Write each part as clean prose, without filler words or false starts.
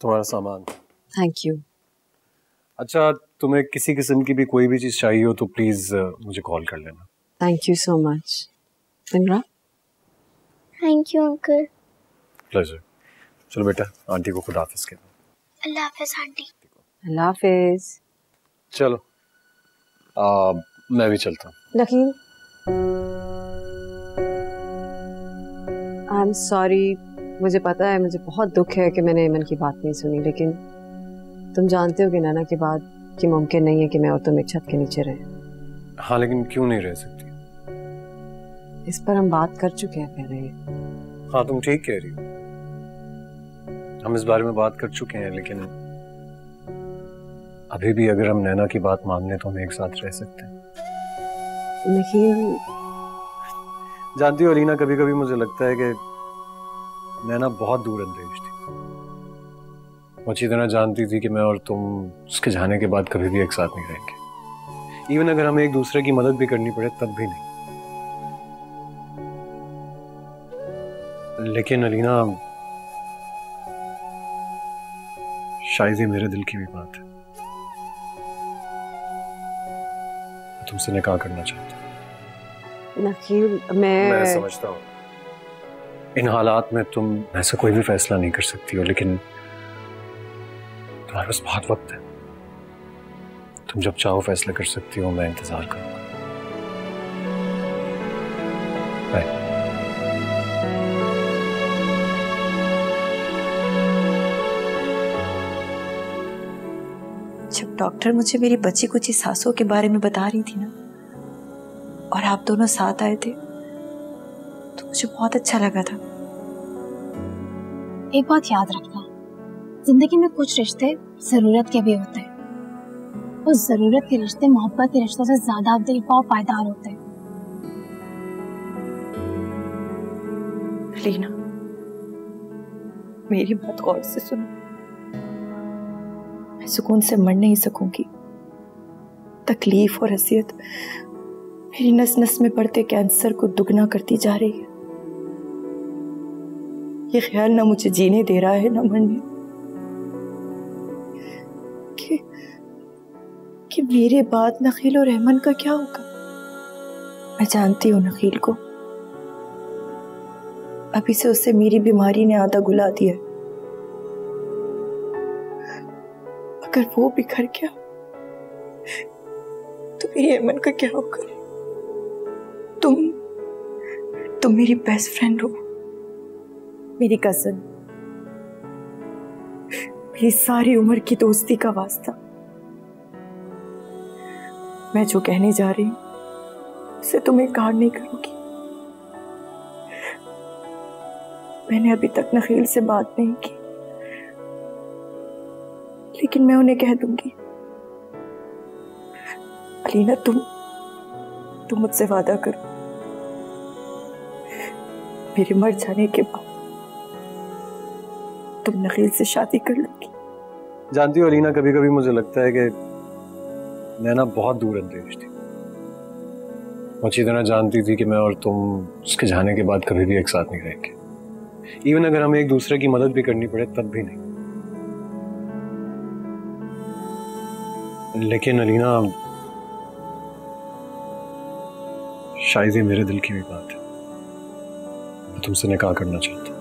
तुम्हारा सामान। Thank you. अच्छा, तुम्हें किसी किस्म की भी कोई भी चीज चाहिए हो तो प्लीज मुझे कॉल कर लेना। Thank you so much. Simra. Thank you uncle. Pleasure. चलो बेटा, आंटी को खुदा हाफिज कहना। अल्लाह हाफिज आंटी। अल्लाह हाफिज। चलो मैं भी चलता हूँ। नकील, आई एम सॉरी। मुझे पता है, मुझे बहुत दुख है कि मैंने ऐमन की बात नहीं सुनी, लेकिन तुम जानते हो कि नैना के बाद कि मुमकिन नहीं है कि मैं और तुम एक छत के नीचे रहें। हाँ, लेकिन क्यों नहीं रह सकती? इस पर हम बात कर चुके हैं पहले। हाँ, तुम ठीक कह रही हो, हम इस बारे में बात कर चुके हैं, लेकिन अभी भी अगर हम नैना की बात मान लें तो हम एक साथ रह सकते हैं। नकील, जानती हो अलीना, कभी कभी मुझे लगता है कि नैना बहुत दूर अंदेश थी। वो अच्छी तरह जानती थी कि मैं और तुम उसके जाने के बाद कभी भी एक साथ नहीं रहेंगे। इवन अगर हमें एक दूसरे की मदद भी करनी पड़े तब भी नहीं। लेकिन अलीना, शायद ये मेरे दिल की भी बात है। मैं तुमसे निकाह करना चाहता हूँ। नकील, मैं समझता हूँ इन हालात में तुम ऐसा कोई भी फैसला नहीं कर सकती हो, लेकिन तुम्हारे पास बहुत वक्त है। तुम जब चाहो फैसला कर सकती हो, मैं इंतजार करूंगा। बाय। जब डॉक्टर मुझे मेरी बची कुची सांसों के बारे में बता रही थी ना, और आप दोनों साथ आए थे, तो मुझे बहुत अच्छा लगा था। एक बात याद रखना, जिंदगी में कुछ रिश्ते जरूरत के भी होते हैं। उस जरूरत के रिश्ते मोहब्बत के रिश्तों से ज्यादा दिलपा और पायदार होते हैं। लीना, मेरी बात गौर से सुनो। मैं सुकून से मर नहीं सकूंगी। तकलीफ और असियत मेरी नस नस में बढ़ते कैंसर को दुगना करती जा रही है। ये ख्याल ना मुझे जीने दे रहा है ना मरने। कि मेरे बाद नखील और रहमान का क्या होगा। मैं जानती हूँ नखील को, अभी से उससे मेरी बीमारी ने आधा गुला दिया है। अगर वो बिखर गया तो मेरी अमन का क्या होगा। तुम मेरी बेस्ट फ्रेंड हो, मेरी कजन, मेरी सारी उम्र की दोस्ती का वास्ता। मैं जो कहने जा रही हूं उसे तुम इनकार नहीं करोगी। मैंने अभी तक नखील से बात नहीं की, लेकिन मैं उन्हें कह दूंगी। अलीना, तुम मुझसे वादा करो, मेरे मर जाने के बाद तुम नखील से शादी कर लोगी। जानती हो अलीना, कभी कभी मुझे लगता है कि नैना बहुत दूर अंदेश थी। वो अच्छी तरह जानती थी कि मैं और तुम उसके जाने के बाद कभी भी एक साथ नहीं रहेंगे। इवन अगर हमें एक दूसरे की मदद भी करनी पड़े तब भी नहीं। लेकिन अलीना, शायद ये मेरे दिल की भी बात है। मैं तुमसे निकाह करना चाहता हूँ।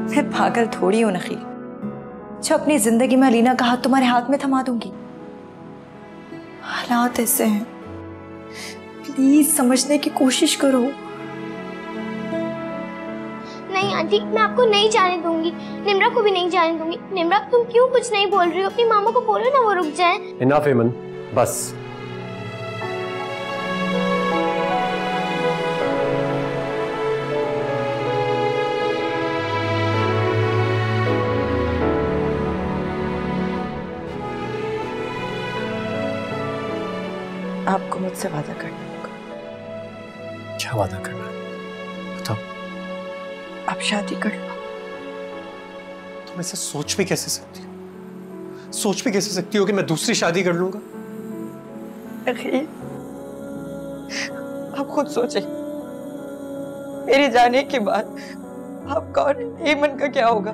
मैं पागल थोड़ी हूं नखील, जो अपनी जिंदगी में अलीना का हाथ तुम्हारे हाथ में थमा दूंगी। हालात ऐसे हैं, प्लीज समझने की कोशिश करो। नहीं आंटी, मैं आपको नहीं जाने दूंगी, निम्रा को भी नहीं जाने दूंगी। निम्रा, तुम क्यों कुछ नहीं बोल रही हो? अपनी मामा को बोलो ना, वो रुक जाए। इनफ एमन, बस। आपको मुझसे वादा करना होगा। क्या वादा करना है बताओ। आप शादी कर लो। तुम ऐसे सोच भी कैसे सकती हो? सोच भी कैसे सकती हो कि मैं दूसरी शादी कर लूंगा? आप खुद सोचे, मेरे जाने के बाद आपका और एमन का क्या होगा?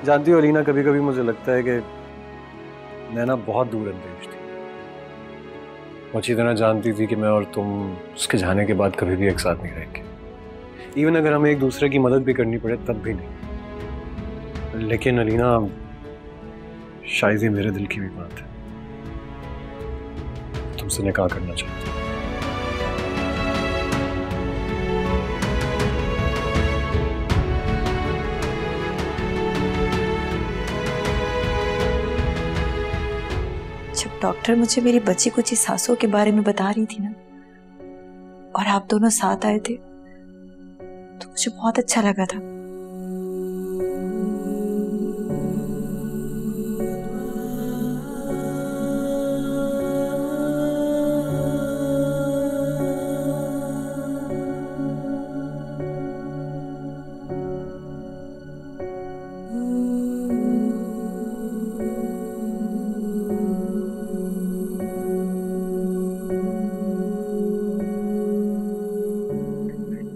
जानती हो अलीना, कभी कभी मुझे लगता है कि नैना बहुत दूर अंदेश थी। वो अच्छी तरह जानती थी कि मैं और तुम उसके जाने के बाद कभी भी एक साथ नहीं रहेंगे। इवन अगर हमें एक दूसरे की मदद भी करनी पड़े तब भी नहीं। लेकिन अलीना, शायद ये मेरे दिल की भी बात है। तुमसे निकाह करना चाहती हूँ। जब डॉक्टर मुझे मेरी बची कुची सांसों के बारे में बता रही थी ना, और आप दोनों साथ आए थे, तो मुझे बहुत अच्छा लगा था।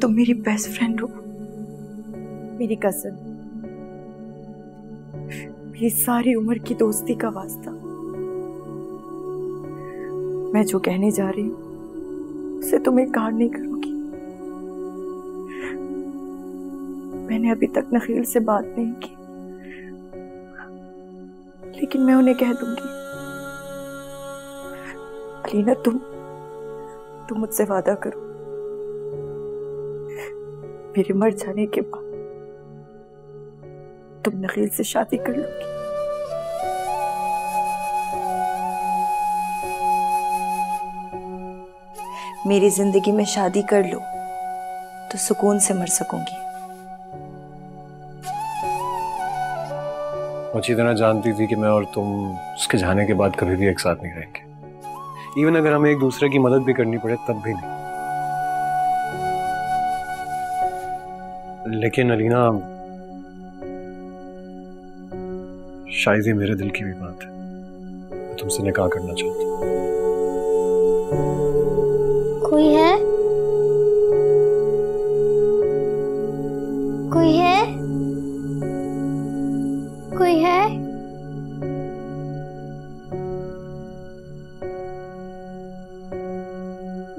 तुम मेरी बेस्ट फ्रेंड हो, मेरी कज़न, मेरी सारी उम्र की दोस्ती का वास्ता। मैं जो कहने जा रही हूँ उसे तुम इनकार नहीं करोगी। मैंने अभी तक नखील से बात नहीं की, लेकिन मैं उन्हें कह दूंगी। अलीना, तुम मुझसे वादा करो, मेरे मर जाने के बाद तुम नखील से शादी कर लोगी। मेरी जिंदगी में शादी कर लो तो सुकून से मर सकूंगी। अच्छी तरह जानती थी कि मैं और तुम उसके जाने के बाद कभी भी एक साथ नहीं रहेंगे। इवन अगर हमें एक दूसरे की मदद भी करनी पड़े तब भी नहीं। लेकिन अलीना, शायद ये मेरे दिल की भी बात है। मैं तुमसे निकाह करना चाहती हूँ। कोई है? कोई है? कोई है?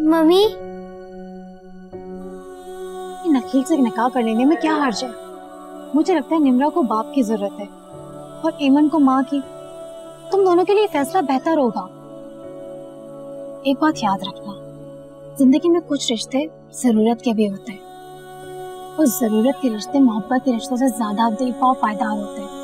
मम्मी, नखील से निकाह कर लेने में क्या हर्ज है? मुझे लगता है निम्रा को बाप की जरूरत है और एमन को माँ की। तुम दोनों के लिए फैसला बेहतर होगा। एक बात याद रखना, जिंदगी में कुछ रिश्ते जरूरत के भी होते हैं, और जरूरत के रिश्ते मोहब्बत के रिश्तों से ज्यादा दिलपा और पायदार होते हैं।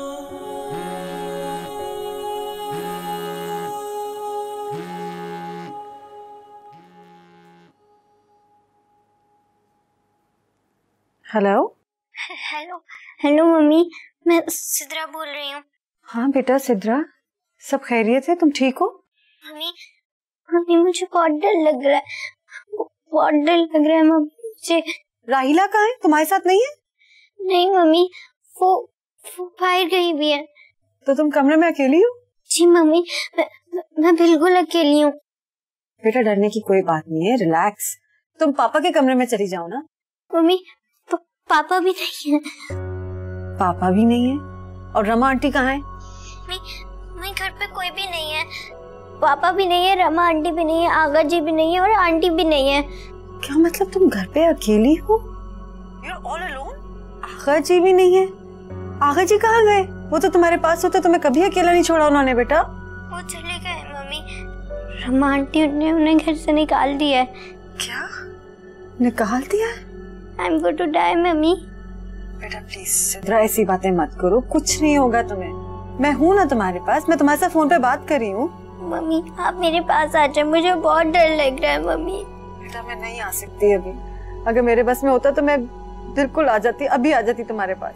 हेलो। हेलो हेलो मम्मी, मैं सिद्रा बोल रही हूँ। हाँ बेटा सिद्रा, सब खैरियत है? तुम ठीक हो? मम्मी मम्मी, मुझे बहुत डर लग रहा है, बहुत डर लग रहा है मुझे। राहिला कहाँ है? तुम्हारे साथ नहीं है? नहीं मम्मी, वो बाहर गई भी है। तो तुम कमरे में अकेली हो? जी मम्मी, मैं बिल्कुल अकेली हूँ। बेटा डरने की कोई बात नहीं है, रिलैक्स। तुम पापा के कमरे में चली जाओ ना। मम्मी पापा भी नहीं है। पापा भी नहीं है? और रमा आंटी कहाँ है? मैं घर पे कोई भी नहीं है। पापा भी नहीं है, रमा आंटी भी नहीं है, आगा जी भी नहीं है और आंटी भी नहीं है। क्या मतलब तुम घर पे अकेली हो? You're all alone? आगा जी भी नहीं है? आगा जी कहाँ गए? वो तो तुम्हारे पास होते, तुम्हें कभी अकेला नहीं छोड़ा उन्होंने बेटा। वो चले गए मम्मी, रमा आंटी ने उन्हें घर से निकाल दिया है। क्या? निकाल दिया? I'm going to die mummy. बेटा प्लीज सिद्रा ऐसी बातें मत करो, कुछ नहीं होगा तुम्हें। मैं हूँ ना तुम्हारे पास, मैं तुम्हारे साथ फोन पे बात कर रही हूँ। मम्मी आप मेरे पास आ जाए, मुझे बहुत डर लग रहा है मम्मी। बेटा मैं नहीं आ सकती अभी, अगर मेरे बस में होता तो मैं बिल्कुल आ जाती, अभी आ जाती तुम्हारे पास।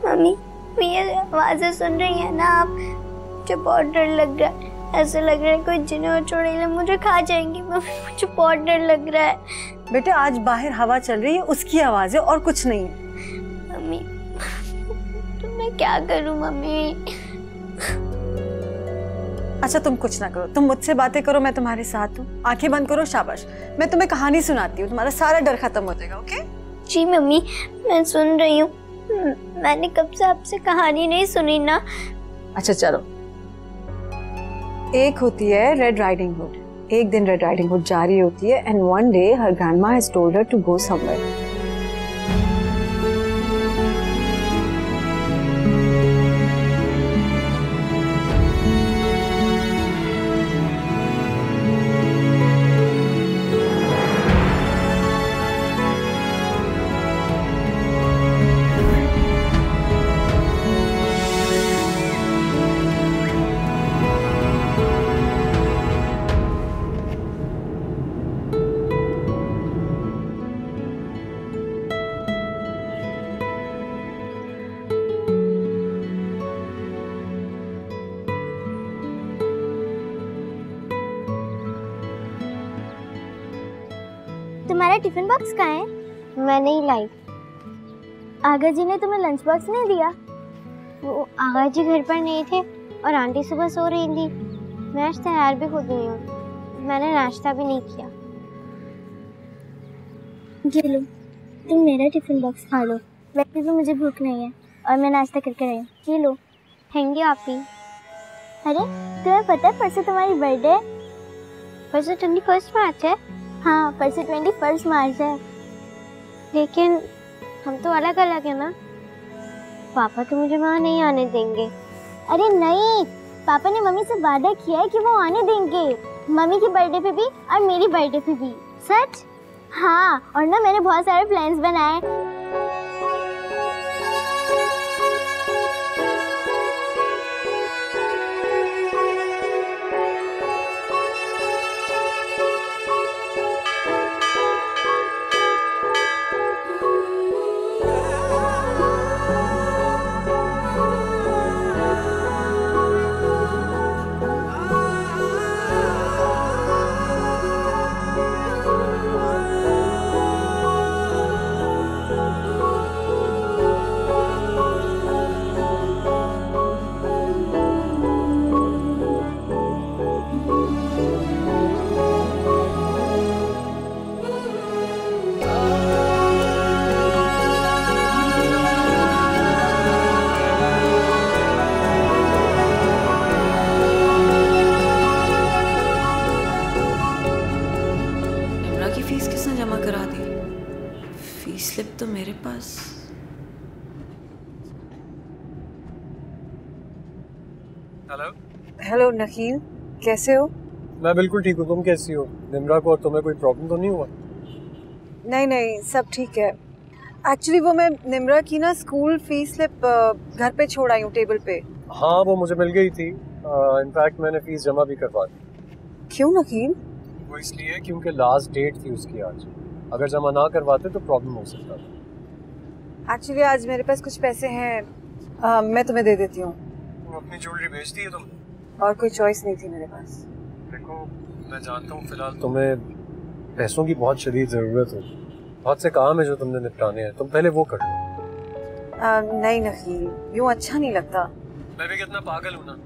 मम्मी ये आवाजें सुन रही है ना आप? मुझे बहुत डर लग रहा है, ऐसे लग रहा है कोई जिन्हें और चुड़ैलें मुझे खा जाएंगी। मम्मी मुझे बहुत डर लग रहा है। बेटा आज बाहर हवा चल रही है, उसकी आवाज है और कुछ नहीं है। मम्मी तो मैं क्या करूं मम्मी? अच्छा तुम कुछ ना करो, तुम मुझसे बातें करो, मैं तुम्हारे साथ हूँ। आंखें बंद करो, शाबाश। मैं तुम्हें कहानी सुनाती हूँ, तुम्हारा सारा डर खत्म हो जाएगा। ओके? जी मम्मी मैं सुन रही हूँ। मैंने कब से आपसे कहानी नहीं सुनी ना। अच्छा चलो। एक होती है रेड राइडिंग हुड। एक दिन रेड राइडिंग हुड जा रही होती है and one day her grandma has told her to go somewhere. तुम्हारा टिफिन बॉक्स कहाँ है? मैं नहीं लाई। आगा जी ने तुम्हें लंच बॉक्स नहीं दिया? वो आगा जी घर पर नहीं थे और आंटी सुबह सो रही थी। मैं आज तैयार भी खुद हुई हूँ, मैंने नाश्ता भी नहीं किया। ये लो तुम मेरा टिफिन बॉक्स खा लो, वैसे भी मुझे भूख नहीं है और मैं नाश्ता करके रही हूँ। ये लो। थैंक यू आपी। अरे तुम्हें पता है परसों तुम्हारी बर्थडे है? परसों 21 मार्च है। हाँ परसों 21 मार्च है। लेकिन हम तो अलग अलग है ना। पापा तो मुझे वहाँ नहीं आने देंगे। अरे नहीं, पापा ने मम्मी से वादा किया है कि वो आने देंगे, मम्मी की बर्थडे पे भी और मेरी बर्थडे पे भी। सच? हाँ, और ना मैंने बहुत सारे प्लान्स बनाए। फीस किसने जमा करा दी? फीस स्लिप तो मेरे पास। हेलो। हेलो नखील, कैसे हो? मैं बिल्कुल ठीक हूँ, तुम कैसी हो? निम्रा को और तुम्हें कोई प्रॉब्लम तो नहीं हुआ? नहीं नहीं, सब ठीक है। एक्चुअली वो मैं निम्रा की ना स्कूल फीस स्लिप घर पे छोड़ आई हूँ टेबल पे। हाँ वो मुझे मिल गई थी। इनफैक्ट मैंने फीस जमा भी करवा दी। क्यों नखील? वो इसलिए क्योंकि लास्ट डेट थी उसकी आज। अगर जमा ना करवाते तो प्रॉब्लम हो सकता था। एक्चुअली आज मेरे पास कुछ पैसे हैं, मैं तुम्हें दे देती हूँ। तुम अपनी ज्वेलरी बेच दी है तुम? और कोई चॉइस नहीं थी मेरे पास। देखो मैं जानता हूँ फिलहाल तुम्हें पैसों की बहुत शदीद ज़रूरत है, बहुत से काम है जो तुमने निपटाने हैं, तुम पहले वो कर लो। नहीं नखील, यूँ अच्छा नहीं लगता। मैं भी कितना पागल हूँ ना,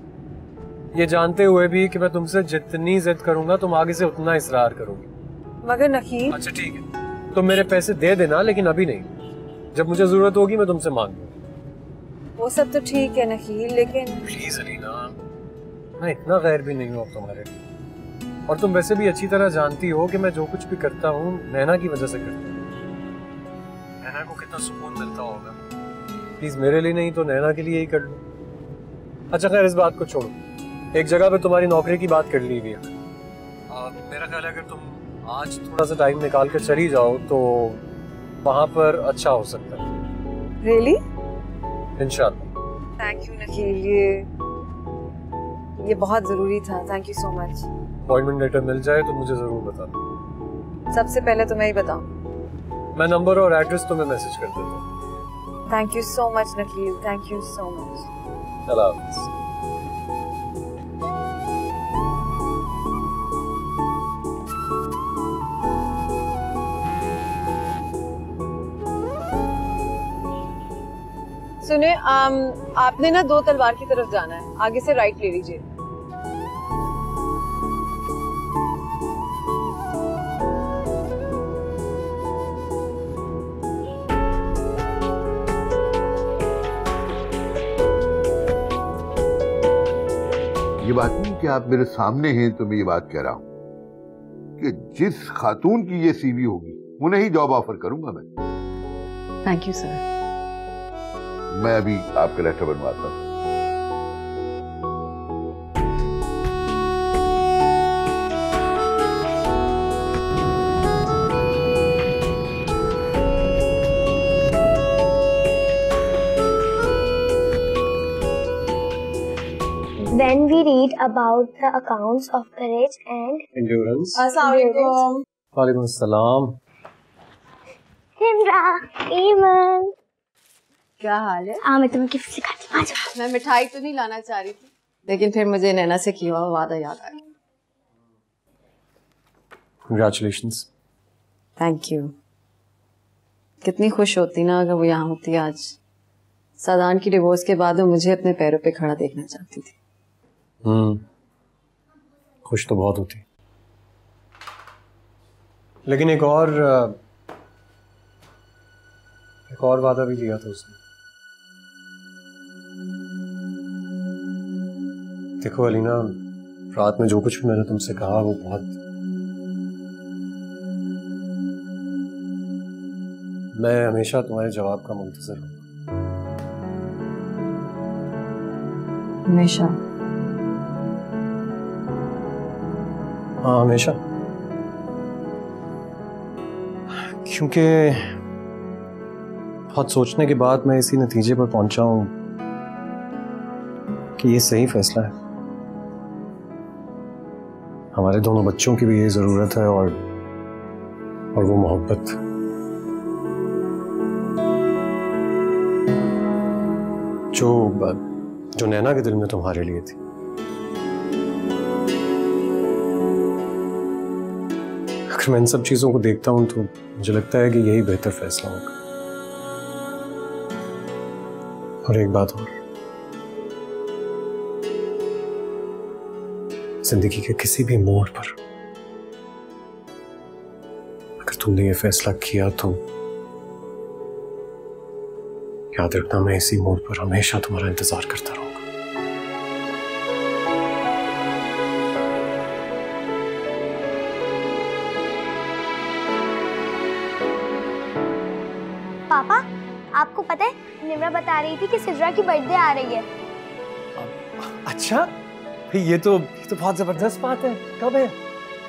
ये जानते हुए भी कि मैं तुमसे जितनी जिद करूंगा तुम आगे से उतना इसरार करोगी। मगर नखील। अच्छा ठीक है, तुम मेरे पैसे दे देना, लेकिन अभी नहीं। जब मुझे जरूरत होगी मैं तुमसे मांग लूंगा। वो सब तो ठीक है नखील, लेकिन प्लीज अलीना, मैं इतना गैर भी नहीं हूँ अब तुम्हारे। और तुम वैसे भी अच्छी तरह जानती हो कि मैं जो कुछ भी करता हूँ नैना की वजह से करता हूँ। नैना को कितना सुकून मिलता होगा। प्लीज मेरे लिए नहीं तो नैना के लिए ही कर लो। अच्छा खैर इस बात को छोड़ो, एक जगह पे तुम्हारी नौकरी की बात कर ली हुई है। मेरा ख्याल है अगर तुम आज थोड़ा सा टाइम निकाल कर चली जाओ तो वहाँ पर अच्छा हो सकता है। रियली? इंशाल्लाह। थैंक यू नखील, ये बहुत जरूरी था। Thank you so much. Appointment letter मिल जाए तो मुझे जरूर बताना। सबसे पहले तो मैं ही बताऊं। मैं नंबर और एड्रेस तुम्हें मैसेज कर देता हूँ। Thank you so much Nakeel, thank you so much. अल्लाह हाफिज़। सुने, आपने ना 2 तलवार की तरफ जाना है, आगे से राइट ले लीजिए। ये बात नहीं कि आप मेरे सामने हैं तो मैं ये बात कह रहा हूं कि जिस खातून की ये सीवी होगी उन्हें ही जॉब ऑफर करूंगा मैं। Thank you sir. मैं अभी आपका लेटर बनवाता हूं। When we read about the accounts of courage and Endurance. अस्सलाम वालेकुम। वालेकुम अस्सलाम। निम्रा, ईमन, क्या हाल है? मैं तुम्हें गिफ्ट दिखाती हूँ, आ जाओ। मैं मिठाई तो नहीं लाना चाह रही थी, लेकिन फिर मुझे नैना से किया हुआ वादा याद आ गया। Congratulations. Thank you. कितनी खुश होती ना अगर वो यहाँ होती आज। सादान की डिवोर्स के बाद वो मुझे अपने पैरों पे खड़ा देखना चाहती थी। खुश तो बहुत होती, लेकिन एक और वादा भी लिया था उसने। देखो अलीना, रात में जो कुछ भी मैंने तुमसे कहा वो बहुत, मैं हमेशा तुम्हारे जवाब का मुंतज़िर हूँ। हमेशा? हाँ हमेशा, क्योंकि बहुत सोचने के बाद मैं इसी नतीजे पर पहुंचा हूं कि ये सही फैसला है। हमारे दोनों बच्चों की भी ये जरूरत है और वो मोहब्बत। जो नैना के दिल में तुम्हारे लिए थी। अगर मैं इन सब चीजों को देखता हूं तो मुझे लगता है कि यही बेहतर फैसला होगा। और एक बात और, जिंदगी के किसी भी मोड़ पर अगर तुमने ये फैसला किया तो याद रखना, मैं इसी मोड़ पर हमेशा तुम्हारा इंतजार करता रहूंगा। पापा, आपको पता है निम्रा बता रही थी कि सिजरा की बर्थडे आ रही है। अच्छा, ये तो बहुत जबरदस्त बात है। कब है?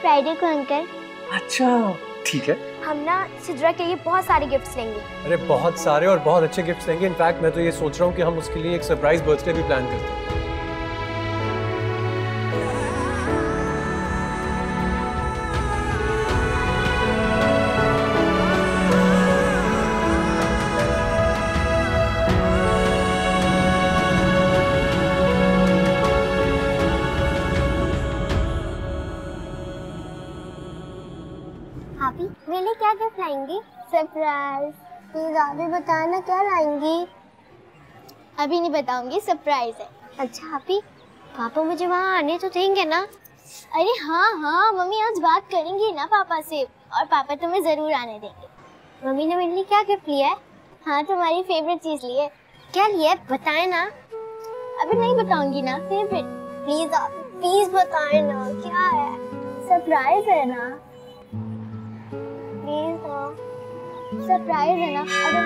फ्राइडे को अंकल। अच्छा ठीक है, हम ना सिजरा के लिए बहुत सारे गिफ्ट्स लेंगे। अरे बहुत सारे और बहुत अच्छे गिफ्ट्स लेंगे। इनफैक्ट मैं तो ये सोच रहा हूँ कि हम उसके लिए एक सरप्राइज बर्थडे भी प्लान करते हैं। भाभी, मेरे लिए क्या गिफ्ट लाएंगी? सरप्राइज। प्लीज आप भी बताना क्या लाएंगी। अभी नहीं बताऊंगी, सरप्राइज है। अच्छा भाभी, पापा मुझे वहाँ आने तो देंगे ना? अरे हाँ हाँ, मम्मी आज बात करेंगी ना पापा से, और पापा तुम्हें जरूर आने देंगे। मम्मी ने मेरे लिए क्या गिफ्ट लिया है? हाँ, तुम्हारी फेवरेट चीज ली है। क्या लिया है बताए ना। अभी नहीं बताऊंगी ना, फेवरेट। प्लीज आप प्लीज बताए ना क्या है। सरप्राइज है ना, सरप्राइज है ना। अगर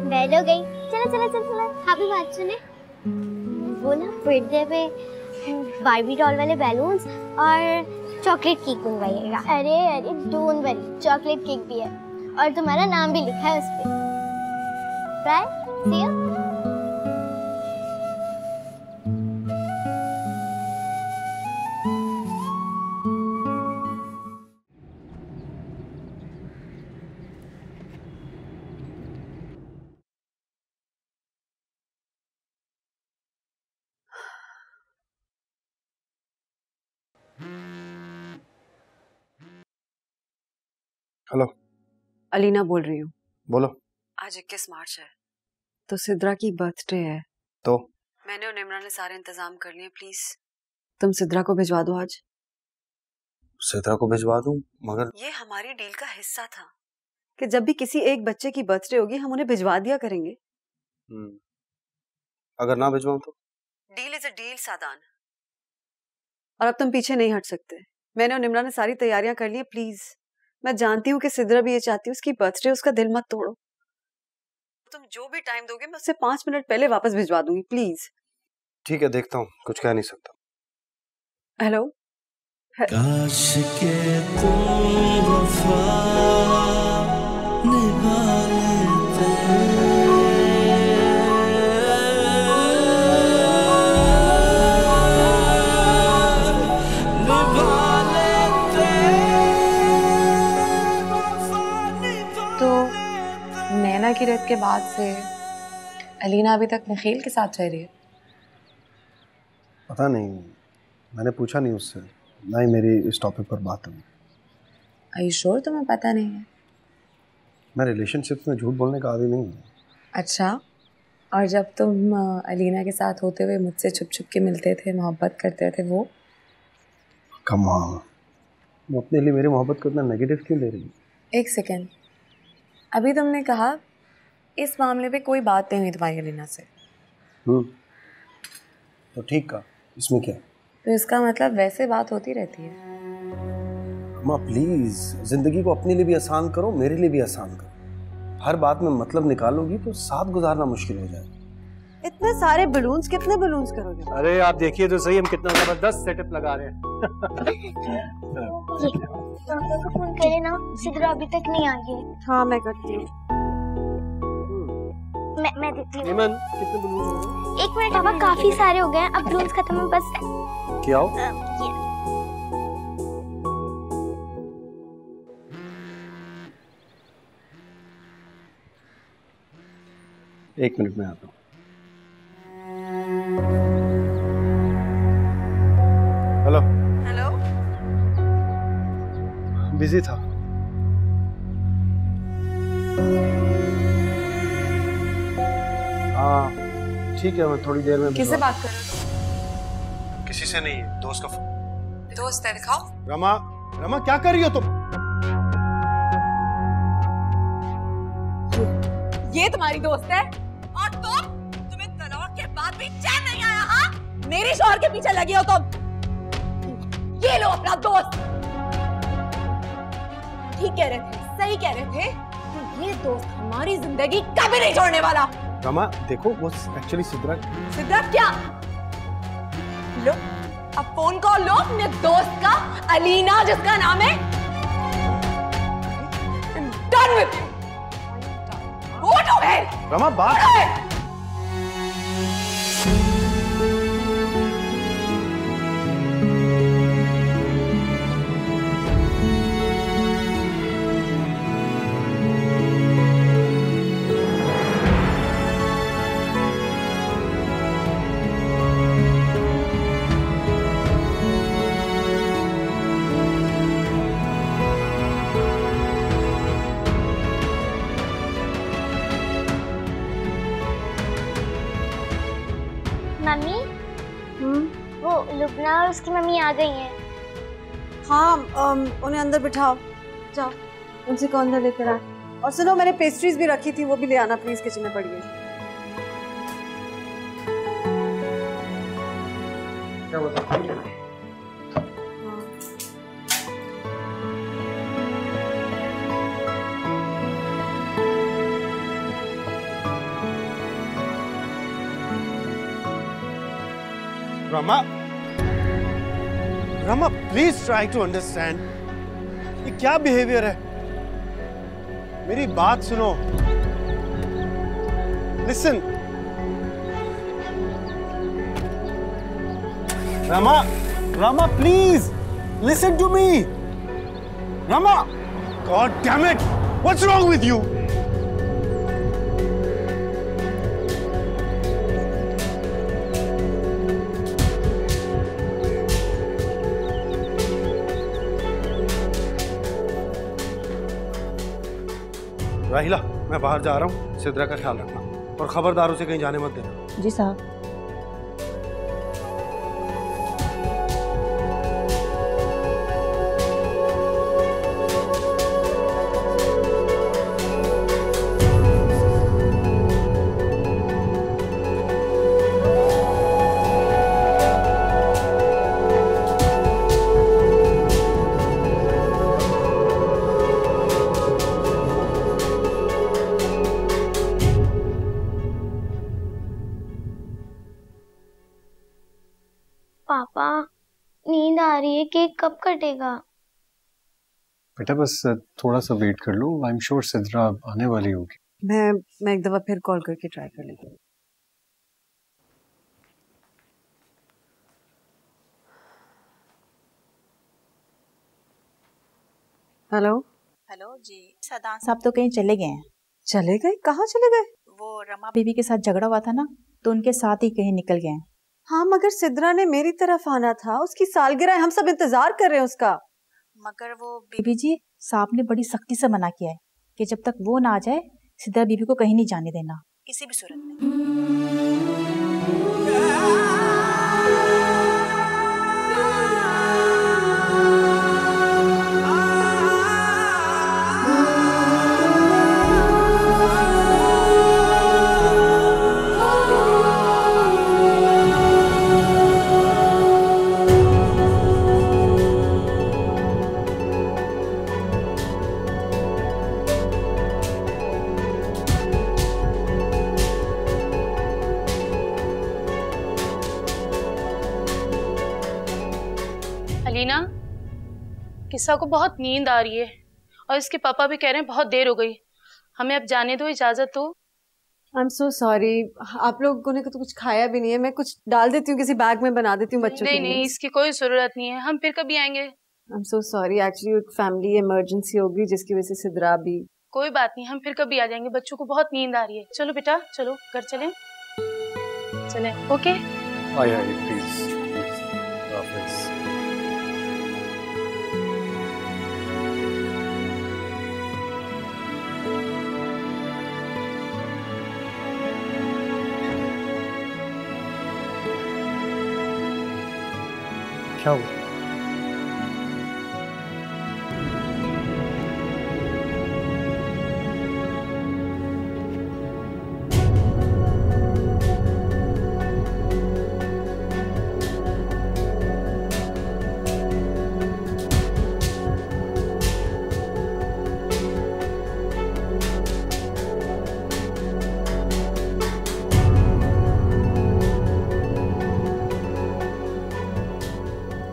बेड हो गई, चलो चलो चलो चलो। अभी बात सुने, वो ना बर्थडे पे बारबी डॉल वाले बैलून्स और चॉकलेट केक बनवाइएगा। अरे अरे डोंट वरी, चॉकलेट केक भी है और तुम्हारा नाम भी लिखा है उस पे। Bye, see you. Hello. Alina बोल रही हूँ। बोलो। आज 21 मार्च है तो सिद्रा की बर्थडे है। तो मैंने और निम्रा ने सारे इंतजाम कर लिए। प्लीज तुम सिद्रा को भिजवा दो आज। सिद्रा को भिजवा दूं? मगर ये हमारी डील का हिस्सा था कि जब भी किसी एक बच्चे की बर्थडे होगी हम उन्हें भिजवा दिया करेंगे। अगर ना भिजवाऊं तो? डील इज अ डील सादान, और अब तुम पीछे नहीं हट सकते। मैंने और निम्रा ने सारी तैयारियां कर ली है। प्लीज, मैं जानती हूँ कि सिद्रा भी ये चाहती है, उसकी बर्थडे, उसका दिल मत तोड़ो। तुम जो भी टाइम दोगे मैं उससे 5 मिनट पहले वापस भिजवा दूंगी। प्लीज। ठीक है, देखता हूँ, कुछ कह नहीं सकता। हेलो। काश के तुम वफा निभा लेते। नैना की डेथ के बाद से अलीना अभी तक नखील के साथ रह रही है। पता नहीं, मैंने पूछा नहीं उससे, ना ही मेरी इस टॉपिक पर बात हुई। Are you sure तुम्हें पता नहीं है? मैं रिलेशनशिप में झूठ बोलने का आदी नहीं हूँ। अच्छा, और जब तुम अलीना के साथ होते हुए मुझसे छुप छुप के मिलते थे, मोहब्बत करते थे, वो कम वो अपने लिए मेरी मोहब्बत को इतना नेगेटिव क्यों ले रही है? एक सेकेंड, अभी तुमने कहा इस मामले पे कोई बात नहीं हुई तुम्हारी अलीना से। तो ठीक कहा, इसमें क्या? तो इसका मतलब वैसे बात होती रहती है। अम्मा प्लीज, जिंदगी को अपने लिए भी आसान करो, मेरे लिए भी आसान करो। हर बात में मतलब निकालोगी तो साथ गुजारना मुश्किल हो जाएगा। इतने सारे बलून्स, कितने बलून्स करोगे? अरे आप देखिए तो सही, हम कितना जबरदस्त सेटअप लगा रहे हैं। पापा को फोन करे ना, सिद्रा अभी तक नहीं आई है। हाँ मैं करती हूँ। मैं देती हूँ। इमन, कितने बलून्स हो गए? 1 मिनट पापा, काफी सारे हो गए, अब बलून्स खत्म है बस। क्या हो? ये 1 मिनट में आता हूँ। हेलो। हेलो। बिजी था। हाँ ठीक है, मैं थोड़ी देर में। किससे बात कर रहे हो? किसी से नहीं, दोस्त का फोन। दोस्त है, दिखाओ। रमा, रमा क्या कर रही हो तुम? ये तुम्हारी दोस्त है? और तुम्हें तलाक के बाद भी चैन नहीं आया? हाँ, मेरे शौहर के पीछे लगी हो तुम। ये लो अपना दोस्त। ठीक कह रहे थे, सही कह रहे थे कि ये दोस्त हमारी जिंदगी कभी नहीं छोड़ने वाला। रमा देखो, वो एक्चुअली सिद्रा। सिद्रा क्या? लो अब फोन कॉल लो अपने दोस्त का, अलीना जिसका नाम है। Done with you. Go to hell. Rama बात। मम्मी, वो लुबना और उसकी मम्मी आ गई हैं। हाँ, उन्हें अंदर बिठाओ, जाओ उनसे को अंदर लेकर आ। और सुनो, मैंने पेस्ट्रीज भी रखी थी, वो भी ले आना प्लीज, किचन में पड़ी है। क्या बता? Rama, Rama please try to understand, ये क्या बिहेवियर है? मेरी बात सुनो, listen. Rama, Rama please listen to me. Rama, god damn it, what's wrong with you? Rahila, मैं बाहर जा रहा हूँ, सिद्रा का ख्याल रखना और खबरदार उसे कहीं जाने मत देना। जी साहब। पापा नींद आ रही है, केक कब कटेगा? बेटा बस थोड़ा सा वेट कर लो, आई एम श्योर सिद्रा आने वाली होगी। मैं एक दफा फिर कॉल करके ट्राई कर लेती हूँ। हेलो हेलो जी, सदान साहब तो कहीं चले गए हैं। चले गए? कहाँ चले गए? वो रमा बीबी के साथ झगड़ा हुआ था ना, तो उनके साथ ही कहीं निकल गए हैं। हाँ मगर सिद्रा ने मेरी तरफ आना था, उसकी सालगिरह है, हम सब इंतजार कर रहे हैं उसका। मगर वो बीबी जी, साहब ने बड़ी सख्ती से मना किया है कि जब तक वो ना आ जाए सिद्रा बीबी को कहीं नहीं जाने देना, किसी भी सूरत में। अलीना, किस्सा को बहुत नींद आ रही है और इसके पापा भी कह रहे हैं बहुत देर हो गई, हमें अब जाने दो, इजाजत दो। आई एम सो सॉरी, आप लोगों ने तो कुछ खाया भी नहीं है, मैं कुछ डाल देती हूँ, किसी बैग में बना देती हूँ बच्चों के लिए। नहीं, इसकी कोई जरूरत नहीं है, हम फिर कभी आएंगे। I am so sorry, actually एक फैमिली इमरजेंसी होगी जिसकी वजह से सिद्रा भी। कोई बात नहीं, हम फिर कभी आ जाएंगे, बच्चों को बहुत नींद आ रही है। चलो बेटा, चलो घर चलें। ओके, आइए प्लीज। क्या हुआ?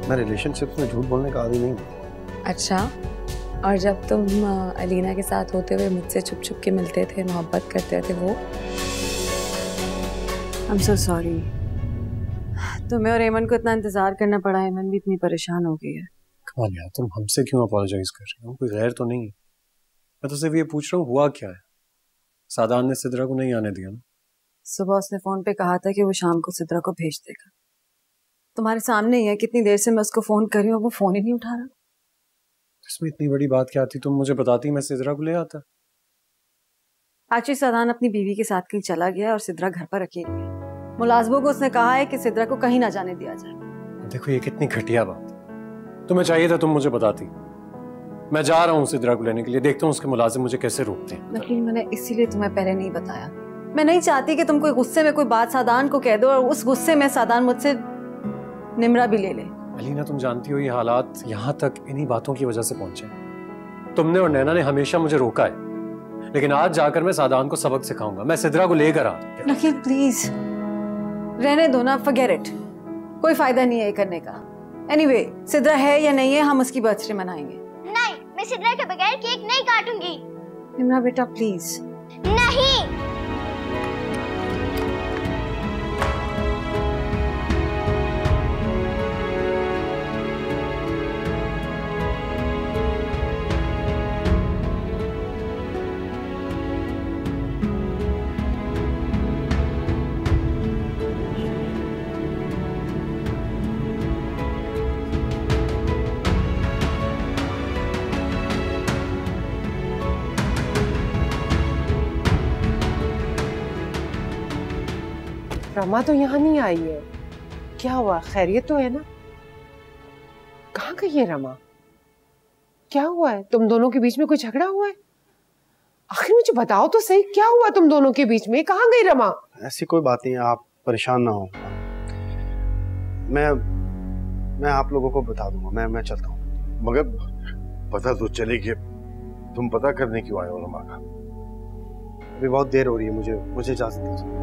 मैं रिलेशनशिप में झूठ बोलने का आदी नहीं हूँ। अच्छा, और जब तुम अलीना के साथ होते हुए मुझसे छुप छुप के मिलते थे, मोहब्बत करते थे, वो? आई एम सो सॉरी, तुम्हें और एमन को इतना इंतजार करना पड़ा, एमन भी इतनी परेशान हो गई है। कमाल यार, तुम हमसे क्यों अपोलोजाइज कर रही हो? कोई गैर तो नहीं है। मैं तो सिर्फ ये पूछ रहा हूँ हुआ क्या है। सादान ने सिद्रा को नहीं आने दिया ना? सुबह उसने फोन पे कहा था कि वो शाम को सिद्रा को भेज देगा। तुम्हारे सामने ही है, कितनी देर से मैं उसको फोन कर रही हूँ, वो फोन ही नहीं उठा रहा। इसमें इतनी बड़ी बात क्या थी? तुम मुझे बताती, मैं सिद्रा को ले आता। एक्चुअली सादान अपनी बीवी के साथ कहीं चला गया और सिद्रा घर पर अकेली है। मुलाजमों को उसने कहा है कि सिद्रा को कहीं ना जाने दिया जाए। देखो ये कितनी घटिया बात। तुम्हें चाहिए था तुम मुझे बताती। मैं जा रहा हूँ सिद्रा को लेने के लिए, देखता हूँ उसके मुलाजिम मुझे कैसे रोकते हैं। लेकिन मैंने इसीलिए तुम्हें पहले नहीं बताया। मैं नहीं चाहती कि तुम कोई गुस्से में कोई बात सादान को कह दो और उस गुस्से में सादान मुझसे निम्रा भी ले ले। अलीना, तुम जानती हो ये हालात यहाँ तक इन्हीं बातों की वजह से पहुंचे। तुमने और नैना ने हमेशा मुझे रोका है, लेकिन आज जाकर मैं सादान को सबक सिखाऊंगा। मैं सिद्रा को लेकर आ। नकील प्लीज रहने दो ना, फॉरगेट इट, कोई फायदा नहीं है ये करने का। एनीवे, सिद्रा है या नहीं है, हम उसकी बर्थडे मनाएंगे। नहीं, मैं सिद्रा के बगैर केक नहीं काटूंगी। निम्रा बेटा प्लीज। नहीं। रमा तो यहाँ नहीं आई है। क्या हुआ, खैरियत तो है ना? कहाँ गई है रमा? क्या हुआ है? तुम दोनों के बीच में कोई झगड़ा हुआ है? आखिर मुझे बताओ तो सही, क्या हुआ तुम दोनों के बीच में? कहाँ गई रमा? ऐसी कोई बात नहीं है, आप परेशान ना हो। मैं आप लोगों को बता दूंगा। मैं चलता हूँ। मगर पता तो चले कि तुम पता करने क्यों आए हो रमा का। अभी बहुत देर हो रही है, मुझे इजाजत दीजिए।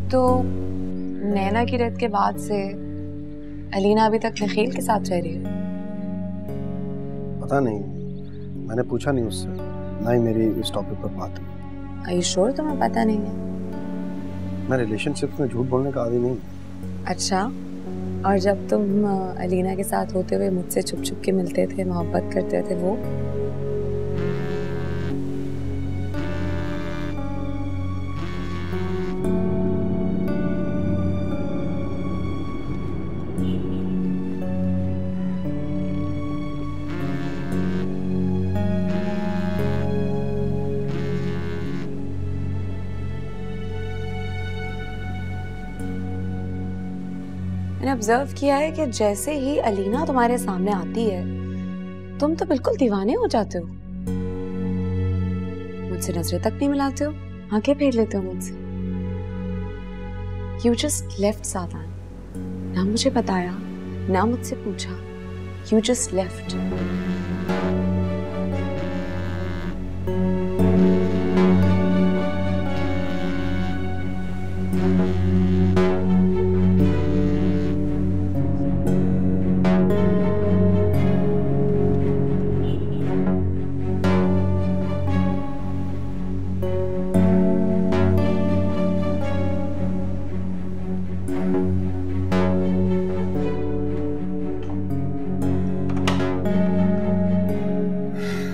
तो नैना की डेथ के बाद से अलीना अभी तक नखील के साथ रह रही है? पता नहीं, मैंने पूछा नहीं उससे, ना ही मेरी इस टॉपिक पर बात हुई। Are you sure तुम्हें पता नहीं है? मैं रिलेशनशिप में झूठ बोलने का आदी नहीं। अच्छा, और जब तुम अलीना के साथ होते हुए मुझसे छुप छुप के मिलते थे, मोहब्बत करते थे, वो मैंने ऑब्जर्व किया है कि जैसे ही अलीना तुम्हारे सामने आती है तुम तो बिल्कुल दीवाने हो जाते हो। मुझसे नजरें तक नहीं मिलाते हो, आंखें फेर लेते हो मुझसे। You just left सादान, ना मुझे बताया, ना मुझसे पूछा। You just left.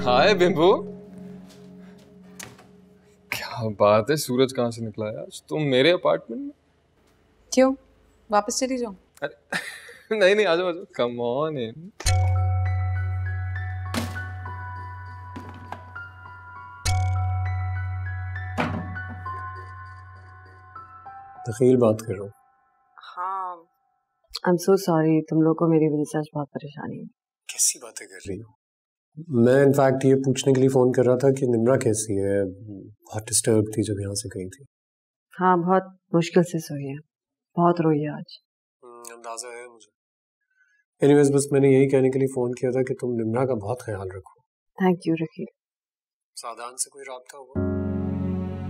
हाय बिंबू, क्या बात है, सूरज कहाँ से निकला है आज? तुम मेरे अपार्टमेंट में? क्यों, वापस चली जाऊं? अरे नहीं, आ जाओ, कम ऑन इन। नखील बात कर रहा हूँ। हाँ, आई एम सो सॉरी, तुम लोग को मेरी वजह से आज बहुत परेशानी है। कैसी बातें कर रही हो? मैं इनफैक्ट ये पूछने के लिए फोन कर रहा था कि निम्रा कैसी है। बहुत डिस्टर्ब थी जब यहाँ से गई थी। हाँ, बहुत मुश्किल से सोई है, बहुत रोई है आज। अंदाजा है मुझे। एनीवेज, बस मैंने यही कहने के लिए फोन किया था कि तुम निम्रा का बहुत ख्याल रखो। Thank you रकील। सादान से कोई राब्ता हुआ?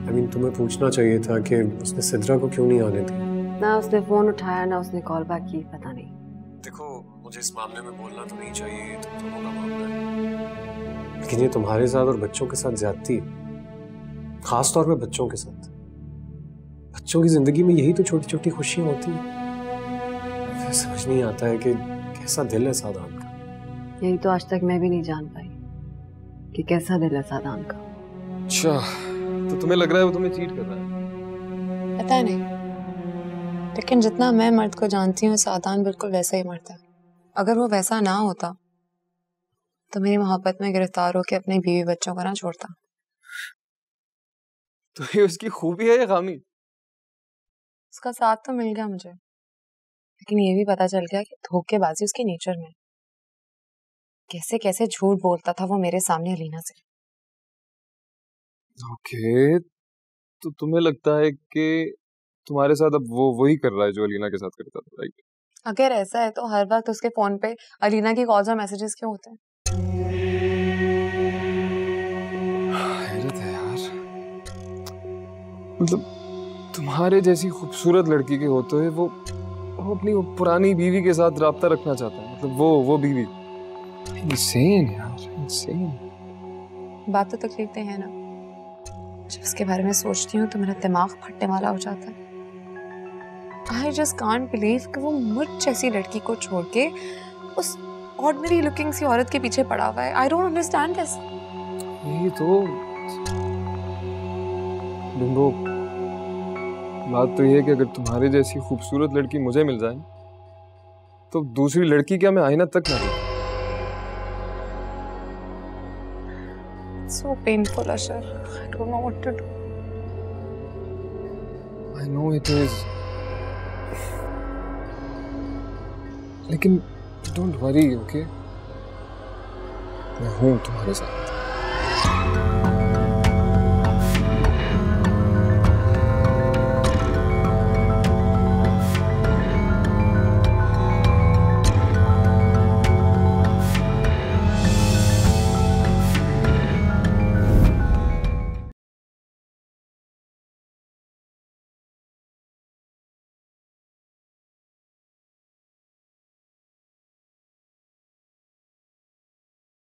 I mean, तुम्हें पूछना चाहिए था कि उसने सिद्रा को क्यों नहीं आने दी। ना उसने फोन उठाया, ना उसने कॉल बैक की, पता नहीं। देखो, मुझे इस मामले में बोलना तो नहीं चाहिए, ये तुम दोनों का मामला है, लेकिन ये तुम्हारे साथ और बच्चों के साथ ज्यादती है, खास तौर पे बच्चों के साथ। बच्चों की जिंदगी में यही तो छोटी छोटी खुशियां होती हैं। फिर समझ नहीं आता है कि कैसा दिल है सादान का। यही तो आज तक मैं भी नहीं जान पाई कि कैसा दिल है सादान का। अच्छा, तो तुम्हें लग रहा है वो तुम्हें चीट कर रहा है? पता नहीं, लेकिन जितना मैं मर्द को जानती हूँ, सादान बिल्कुल वैसा ही मर्द है। अगर वो वैसा ना होता तो मेरी मोहब्बत में गिरफ्तार होकर अपने बीवी बच्चों को ना छोड़ता। तो ये उसकी खूबी है या खामी? उसका साथ तो मिल गया मुझे, लेकिन ये भी पता चल गया कि धोखेबाजी उसके नेचर में। कैसे कैसे झूठ बोलता था वो मेरे सामने अलीना से। ओके, तो तुम्हें लगता है कि तुम्हारे साथ अब वो वही कर रहा है जो अलीना के साथ करता था, राइट? अगर ऐसा है तो हर वक्त उसके फोन पे अलीना की कॉल्स और मैसेजेस क्यों होते हैं? हैरत है यार, मतलब तुम्हारे जैसी खूबसूरत लड़की के होते हुए वो अपनी पुरानी बीवी के साथ राब्ता रखना चाहता है, मतलब वो बीवी। इंसेन यार, इंसेन। बात तो तकलीफ है ना, जब उसके बारे में सोचती हूँ तो मेरा दिमाग फटने वाला हो जाता है। I just can't believe कि वो मुझ जैसी लड़की को छोड़ के उस ऑर्डिनरी लुकिंग सी औरत के पीछे पड़ा हुआ है। I don't understand this। ये तो बिंबो, बात तो ये है कि अगर तुम्हारे जैसी खूबसूरत लड़की मुझे मिल जाए तो दूसरी लड़की क्या मैं आईना तक ना देखूं। So painful, Asher. I don't know what to do. I know it is. लेकिन don't worry, okay? मैं हूँ तुम्हारे साथ।